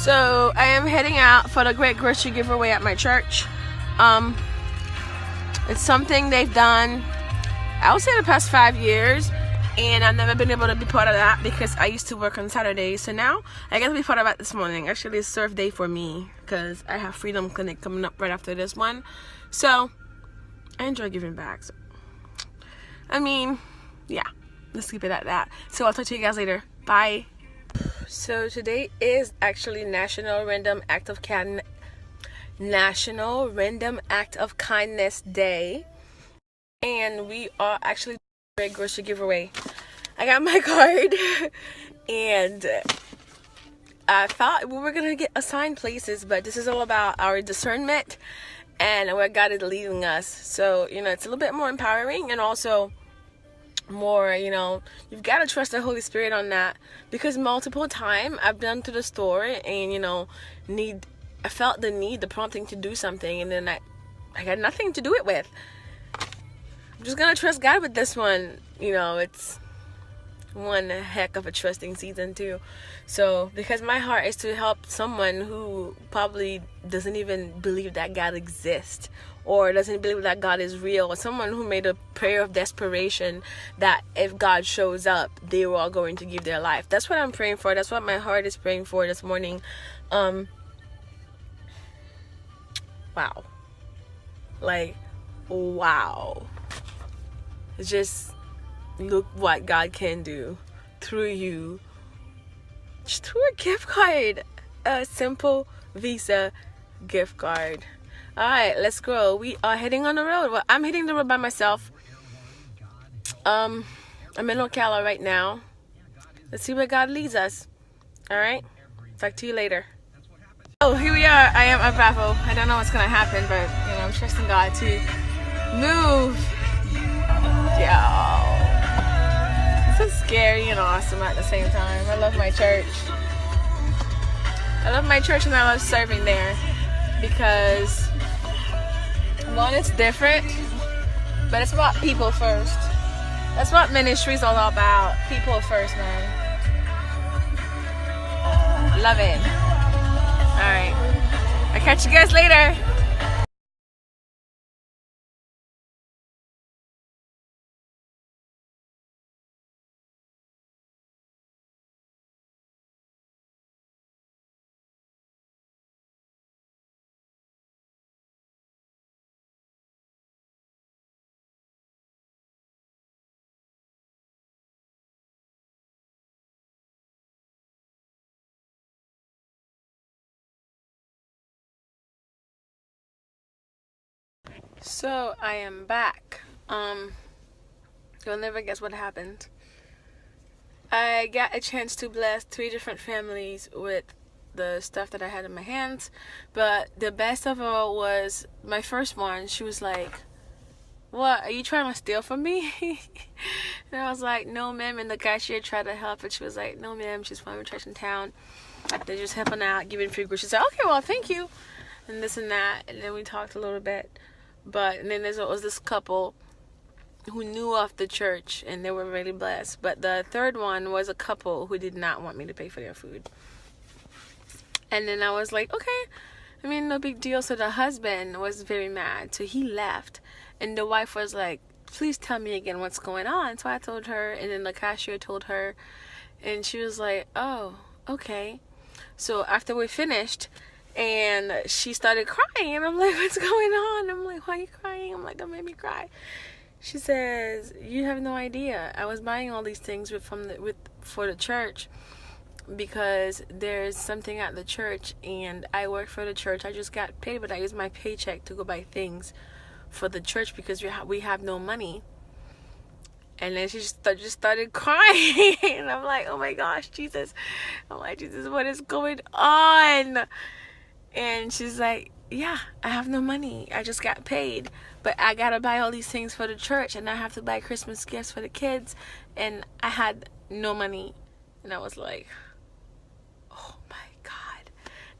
So I am heading out for the great grocery giveaway at my church. It's something they've done, I would say, the past 5 years, and I've never been able to be part of that because I used to work on Saturdays. So now I get to be part of that this morning. Actually, it's surf day for me because I have Freedom Clinic coming up right after this one. So I enjoy giving back. So, I mean, yeah, let's keep it at that. So I'll talk to you guys later. Bye. So today is actually National Random Act of Kindness Day, and we are actually doing a grocery giveaway. I got my card, and I thought we were gonna get assigned places, but this is all about our discernment and where God is leading us. So it's a little bit more empowering, and also more, you've got to trust the Holy Spirit on that, because multiple time I've been to the store and I felt the prompting to do something, and then I got nothing to do it with. I'm just gonna trust God with this one. It's one heck of a trusting season too. So because my heart is to help someone who probably doesn't even believe that God exists, or doesn't believe that God is real, or someone who made a prayer of desperation that if God shows up, they were all going to give their life. That's what I'm praying for. That's what my heart is praying for this morning. Wow. Wow. Just look what God can do through you. Just through a gift card. A simple Visa gift card. Alright, let's go. We are heading on the road. Well, I'm hitting the road by myself. I'm in Ocala right now. Let's see where God leads us. Alright? Talk to you later. Oh, here we are. I am at Bravo. I don't know what's gonna happen, but I'm trusting God to move. Yo. This is scary and awesome at the same time. I love my church. I love my church, and I love serving there because one, it's different, but it's about people first. That's what ministry is all about. People first, man. Love it. Alright. I'll catch you guys later. So I am back. You'll never guess what happened. I got a chance to bless 3 different families with the stuff that I had in my hands, but the best of all was my first one. She was like, "What, are you trying to steal from me?" And I was like, "No, ma'am." And the cashier tried to help, and she was like, "No, ma'am, she's from a church in town. They're just helping out, giving free groceries." She said, "Okay, well, thank you," and this and that. And then we talked a little bit. And then there was this couple who knew of the church, and they were really blessed. But the third one was a couple who did not want me to pay for their food. And then I was like, okay, no big deal. So the husband was very mad, so he left. And the wife was like, "Please tell me again what's going on." So I told her, and then the cashier told her, and she was like, "Oh, okay." So after we finished, and she started crying, and I'm like, "What's going on?" I'm like, "Why are you crying?" I'm like, "Don't make me cry." She says, "You have no idea. I was buying all these things for the church because there's something at the church, and I work for the church. I just got paid, but I use my paycheck to go buy things for the church because we have no money." And then she just started crying. And I'm like, "Oh my gosh, Jesus." I'm like, "Jesus, what is going on?" And she's like, "Yeah, I have no money. I just got paid, but I gotta buy all these things for the church, and I have to buy Christmas gifts for the kids, and I had no money." And I was like, oh my God,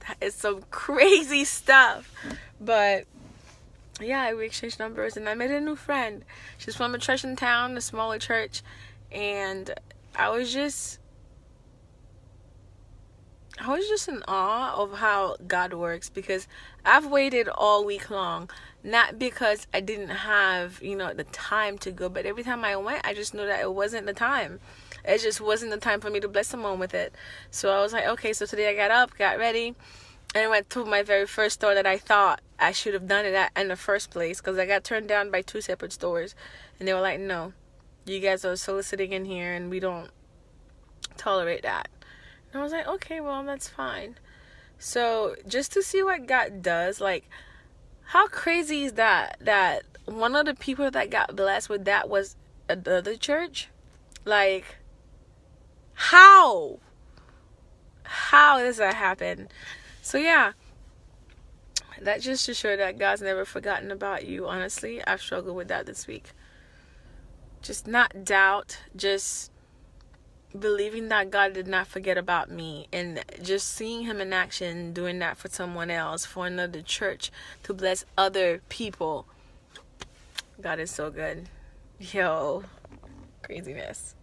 that is some crazy stuff. But yeah, we exchanged numbers, and I made a new friend. She's from a church in town, a smaller church, and I was just I was just in awe of how God works, because I've waited all week long, not because I didn't have, the time to go, but every time I went, I just knew that it wasn't the time. It just wasn't the time for me to bless someone with it. So I was like, okay, so today I got up, got ready, and I went to my very first store that I thought I should have done it at in the first place, because I got turned down by 2 separate stores, and they were like, no, you guys are soliciting in here, and we don't tolerate that. And I was like, okay, well, that's fine. So just to see what God does, like, how crazy is that one of the people that got blessed with that was another church? Like, how does that happen? So yeah, that just to show that God's never forgotten about you. Honestly, I've struggled with that this week. Just not doubt, just believing that God did not forget about me, and just seeing him in action, doing that for someone else, for another church, to bless other people. God is so good. Yo, craziness.